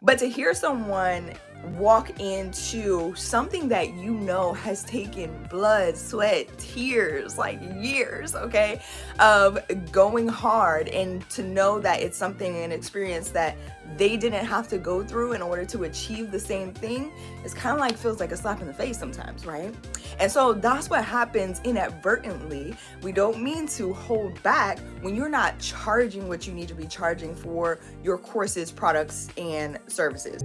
But to hear someone walk into something that you know has taken blood, sweat, tears, like years, okay, of going hard, and to know that it's something, an experience that they didn't have to go through in order to achieve the same thing, it's kind of like feels like a slap in the face sometimes, right? And so that's what happens inadvertently. We don't mean to hold back when you're not charging what you need to be charging for your courses, products, and services.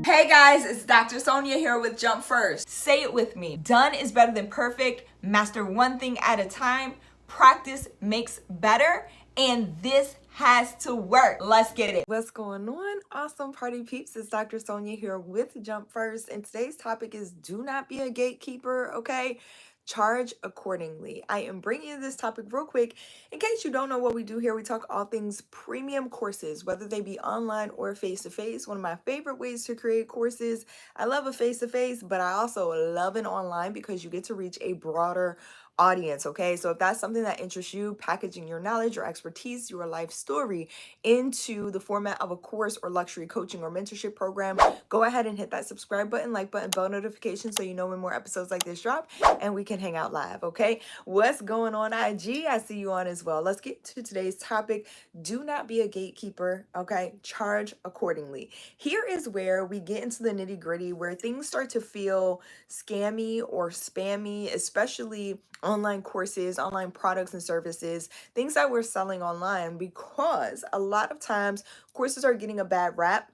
Hey guys, it's Dr. Sonia here with Jump First. Say it with me. Done is better than perfect. Master one thing at a time. Practice makes better. And this has to work. Let's get it. What's going on? Awesome party peeps. It's Dr. Sonia here with Jump First. And today's topic is do not be a gatekeeper, okay? Charge accordingly. I am bringing you this topic real quick. In case you don't know what we do here, we talk all things premium courses, whether they be online or face-to-face. One of my favorite ways to create courses. I love a face-to-face, but I also love an online because you get to reach a broader audience, okay? So if that's something that interests you, packaging your knowledge, your expertise, your life story into the format of a course or luxury coaching or mentorship program, go ahead and hit that subscribe button, like button, bell notification so you know when more episodes like this drop and we can hang out live, okay? What's going on, IG? I see you on as well. Let's get to today's topic. Do not be a gatekeeper, okay? Charge accordingly. Here is where we get into the nitty gritty, where things start to feel scammy or spammy, especially online courses, online products and services, things that we're selling online, because a lot of times courses are getting a bad rap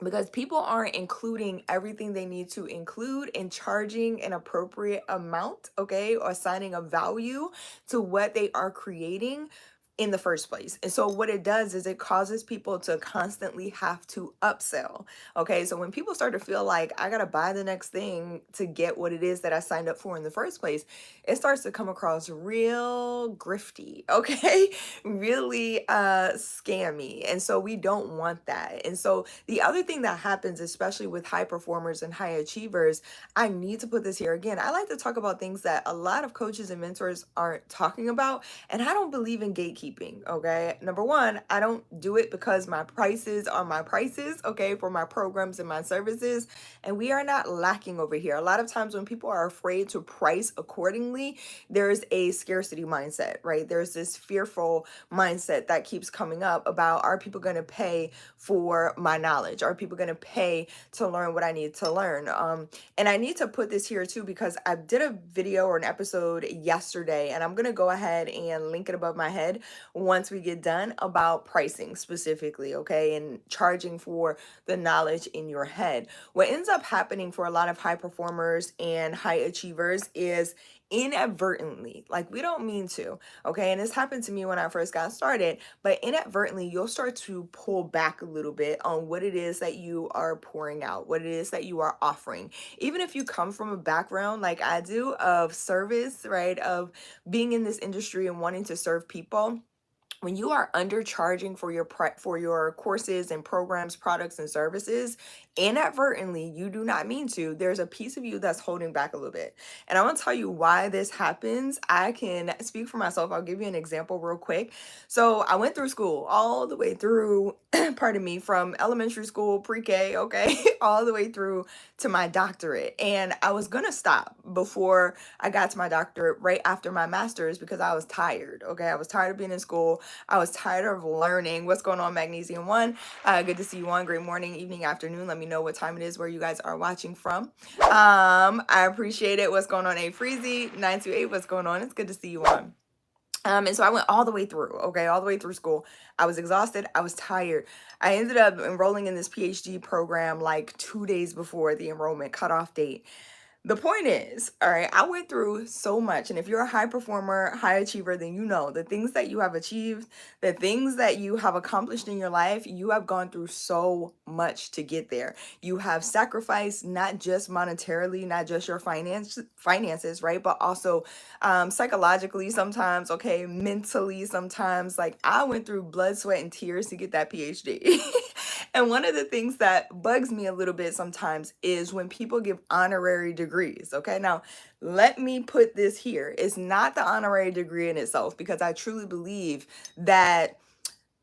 because people aren't including everything they need to include and charging an appropriate amount, okay, or assigning a value to what they are creating in the first place. And so what it does is it causes people to constantly have to upsell. Okay, so when people start to feel like I gotta buy the next thing to get what it is that I signed up for in the first place, it starts to come across real grifty, okay? Really scammy. And so we don't want that. And so the other thing that happens, especially with high performers and high achievers, I need to put this here again. I like to talk about things that a lot of coaches and mentors aren't talking about, and I don't believe in gatekeeping, okay? Number one, I don't do it because my prices are my prices, okay, for my programs and my services, and we are not lacking over here. A lot of times when people are afraid to price accordingly, there's a scarcity mindset, right? There's this fearful mindset that keeps coming up about, are people going to pay for my knowledge? Are people going to pay to learn what I need to learn? And I need to put this here too, because I did a video or an episode yesterday, and I'm going to go ahead and link it above my head once we get done, about pricing specifically, okay, and charging for the knowledge in your head. What ends up happening for a lot of high performers and high achievers is inadvertently, like we don't mean to, okay, and this happened to me when I first got started, but inadvertently you'll start to pull back a little bit on what it is that you are pouring out, what it is that you are offering. Even if you come from a background like I do of service, right, of being in this industry and wanting to serve people, when you are undercharging for your courses and programs, products and services, inadvertently, you do not mean to, there's a piece of you that's holding back a little bit. And I'm gonna tell you why this happens. I can speak for myself. I'll give you an example real quick. So I went through school all the way through, pardon me, from elementary school, pre-K, okay, all the way through to my doctorate. And I was gonna stop before I got to my doctorate right after my master's because I was tired, okay? I was tired of being in school. I was tired of learning. What's going on, Magnesium One? Good to see you on. Great morning, evening, afternoon. Let me know what time it is where you guys are watching from. I appreciate it. What's going on, A Freezy 928? What's going on? It's good to see you on. And so I went all the way through, okay, all the way through school. I was exhausted. I was tired. I ended up enrolling in this PhD program like 2 days before the enrollment cutoff date. The point is, all right, I went through so much. And if you're a high performer, high achiever, then you know the things that you have achieved, the things that you have accomplished in your life, you have gone through so much to get there. You have sacrificed not just monetarily, not just your finances, right? But also psychologically sometimes, okay, mentally sometimes. Like I went through blood, sweat, and tears to get that PhD. And one of the things that bugs me a little bit sometimes is when people give honorary degrees. Okay, now let me put this here. It's not the honorary degree in itself, because I truly believe that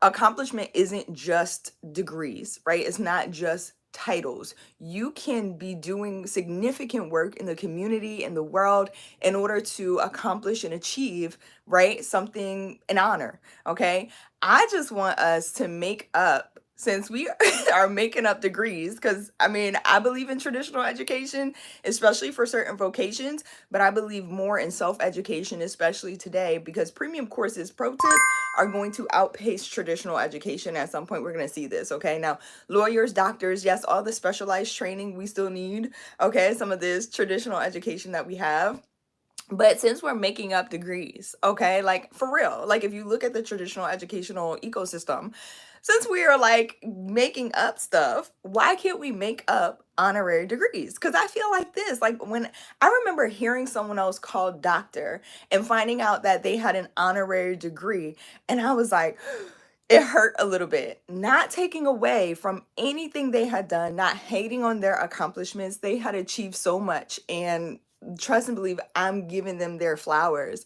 accomplishment isn't just degrees, right? It's not just titles. You can be doing significant work in the community, in the world, in order to accomplish and achieve, right? Something, an honor, okay? I just want us to make up, since we are making up degrees, because I mean, I believe in traditional education, especially for certain vocations, but I believe more in self-education, especially today, because premium courses, pro tip, are going to outpace traditional education. At some point, we're going to see this, okay? Now, lawyers, doctors, yes, all the specialized training we still need, okay? Some of this traditional education that we have. But since we're making up degrees, okay, like for real, like if you look at the traditional educational ecosystem, since we are like making up stuff, why can't we make up honorary degrees? Because I feel like this, like when I remember hearing someone else called doctor and finding out that they had an honorary degree, and I was like, it hurt a little bit. Not taking away from anything they had done, not hating on their accomplishments. They had achieved so much, and trust and believe I'm giving them their flowers.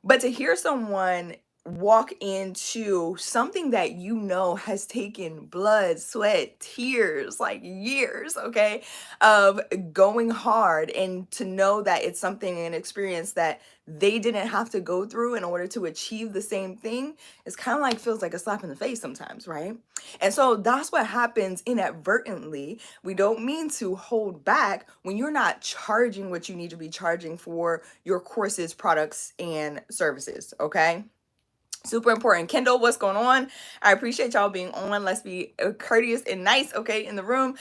But to hear someone walk into something that you know has taken blood, sweat, tears, like years, okay, of going hard, and to know that it's something, an experience that they didn't have to go through in order to achieve the same thing, it's kind of like feels like a slap in the face sometimes, right? And so that's what happens inadvertently. We don't mean to hold back when you're not charging what you need to be charging for your courses, products, and services, okay? Super important. Kendall, what's going on? I appreciate y'all being on. Let's be courteous and nice, okay, in the room.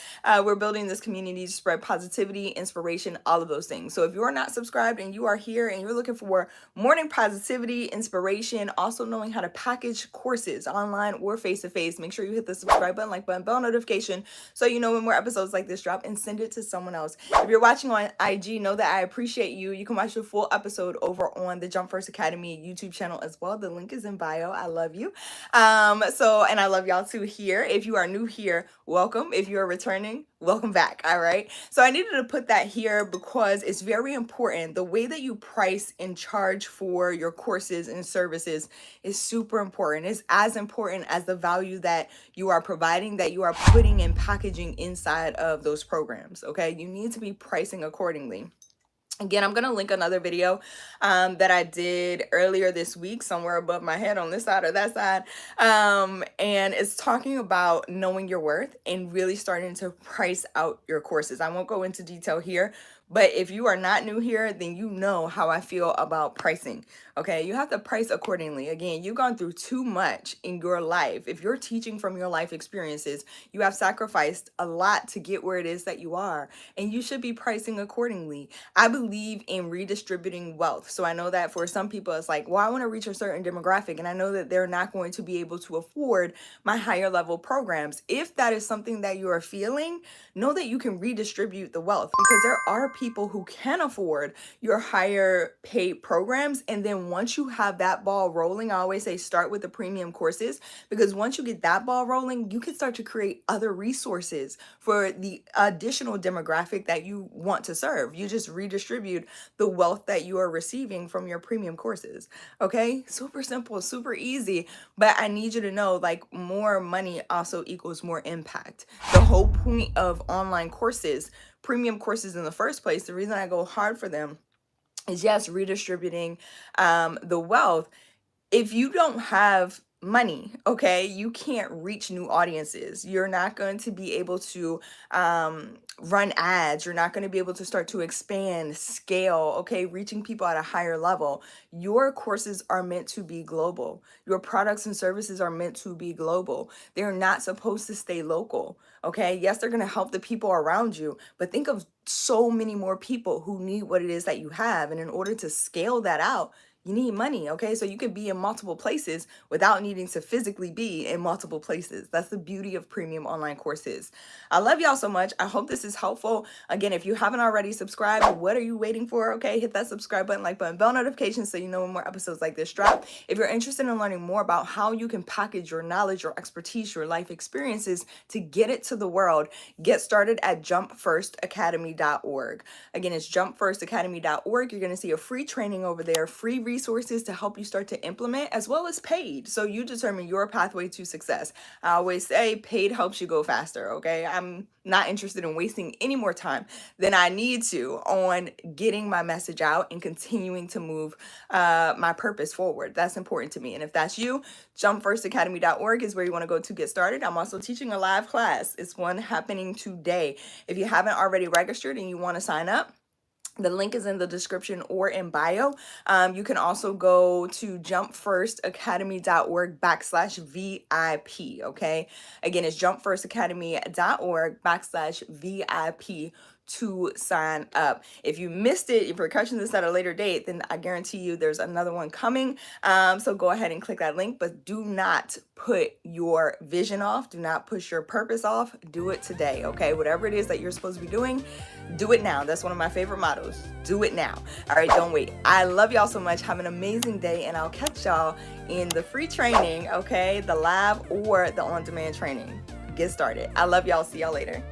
We're building this community to spread positivity, inspiration, all of those things. So if you're not subscribed and you are here and you're looking for morning positivity, inspiration, also knowing how to package courses online or face-to-face, make sure you hit the subscribe button, like button, bell notification, so you know when more episodes like this drop, and send it to someone else. If you're watching on IG, know that I appreciate you. You can watch the full episode over on the Jump First Academy YouTube channel as well. The link is in bio. I love you. And I love y'all too here. If you are new here, welcome. If you are returning, welcome back. All right. So I needed to put that here because it's very important. The way that you price and charge for your courses and services is super important. It's as important as the value that you are providing, that you are putting and packaging inside of those programs. Okay. You need to be pricing accordingly. Again, I'm going to link another video that I did earlier this week, somewhere above my head on this side or that side. And it's talking about knowing your worth and really starting to price out your courses. I won't go into detail here, but if you are not new here, then you know how I feel about pricing. Okay, you have to price accordingly. Again, you've gone through too much in your life. If you're teaching from your life experiences, you have sacrificed a lot to get where it is that you are, and you should be pricing accordingly. I believe in redistributing wealth. So I know that for some people, it's like, well, I want to reach a certain demographic, and I know that they're not going to be able to afford my higher level programs. If that is something that you are feeling, know that you can redistribute the wealth, because there are people who can afford your higher paid programs. And then once you have that ball rolling, I always say start with the premium courses, because once you get that ball rolling, you can start to create other resources for the additional demographic that you want to serve. You just redistribute the wealth that you are receiving from your premium courses. Okay, super simple, super easy. But I need you to know, like, more money also equals more impact. The whole point of online courses, premium courses in the first place, the reason I go hard for them is, yes, redistributing the wealth. If you don't have money, okay, you can't reach new audiences. You're not going to be able to run ads. You're not going to be able to start to expand, scale, okay, reaching people at a higher level. Your courses are meant to be global. Your products and services are meant to be global. They're not supposed to stay local, okay? Yes, they're going to help the people around you, but think of so many more people who need what it is that you have. And in order to scale that out, you need money, okay? So you can be in multiple places without needing to physically be in multiple places. That's the beauty of premium online courses. I love y'all so much. I hope this is helpful. Again, if you haven't already subscribed, what are you waiting for? Okay, hit that subscribe button, like button, bell notifications so you know when more episodes like this drop. If you're interested in learning more about how you can package your knowledge, your expertise, your life experiences to get it to the world, get started at jumpfirstacademy.org. Again, it's jumpfirstacademy.org. You're going to see a free training over there, free resources to help you start to implement, as well as paid. So you determine your pathway to success. I always say paid helps you go faster, okay? I'm not interested in wasting any more time than I need to on getting my message out and continuing to move my purpose forward. That's important to me. And if that's you, jumpfirstacademy.org is where you want to go to get started. I'm also teaching a live class. It's one happening today. If you haven't already registered and you want to sign up, the link is in the description or in bio. You can also go to jumpfirstacademy.org/VIP, okay? Again, it's jumpfirstacademy.org/VIP to sign up. If you missed it, if you're catching this at a later date, then I guarantee you there's another one coming. So go ahead and click that link, but do not put your vision off. Do not push your purpose off. Do it today, okay? Whatever it is that you're supposed to be doing, do it now. That's one of my favorite mottos. Do it now. All right, don't wait. I love y'all so much. Have an amazing day, and I'll catch y'all in the free training, okay? The lab or the on-demand training. Get started. I love y'all. See y'all later.